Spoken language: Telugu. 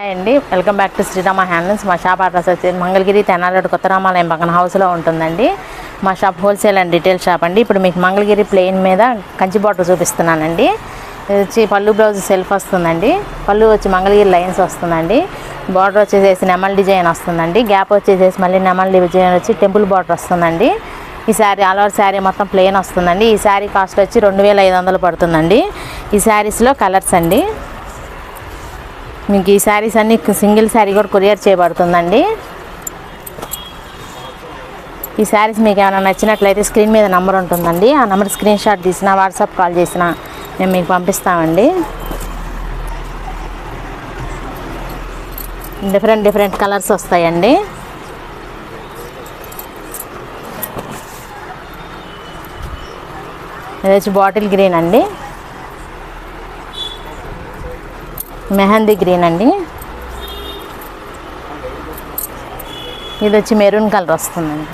హాయ్ అండి, welcome back to Srirama handlooms. మా షాప్ అడ్రస్ వచ్చి మంగళగిరి తెనాలి కొత్త రామాలయం పక్కన హౌస్లో ఉంటుందండి. మా shop wholesale and retail shop అండి. ఇప్పుడు మీకు మంగళగిరి ప్లెయిన్ మీద కంచి బార్డర్ చూపిస్తున్నానండి. ఇది వచ్చి పళ్ళు బ్లౌజ్ సెల్ఫ్ వస్తుందండి. పళ్ళు వచ్చి మంగళగిరి లైన్స్ వస్తుందండి. బార్డర్ వచ్చేసేసి నెమల్ డిజైన్ వస్తుందండి. గ్యాప్ వచ్చేసేసి మళ్ళీ నెమల్ డిజైన్ వచ్చి టెంపుల్ బార్డర్ వస్తుందండి. ఈ శారీ ఆల్ ఓవర్ శారీ మొత్తం ప్లెయిన్ వస్తుందండి. ఈ శారీ కాస్ట్ వచ్చి 2500 పడుతుందండి. ఈ శారీస్లో కలర్స్ అండి. మీకు ఈ శారీస్ అన్నీ సింగిల్ శారీ కూడా కొరియర్ చేయబడుతుందండి. ఈ శారీస్ మీకు ఏమైనా నచ్చినట్లయితే స్క్రీన్ మీద నెంబర్ ఉంటుందండి. ఆ నెంబర్ స్క్రీన్ షాట్ తీసినా వాట్సాప్ కాల్ చేసినా మేము మీకు పంపిస్తామండి. డిఫరెంట్ కలర్స్ వస్తాయండి. ఇది వచ్చి బాటిల్ గ్రీన్ అండి, మెహందీ గ్రీన్ అండి, ఇది వచ్చి మెరూన్ కలర్ వస్తుందండి.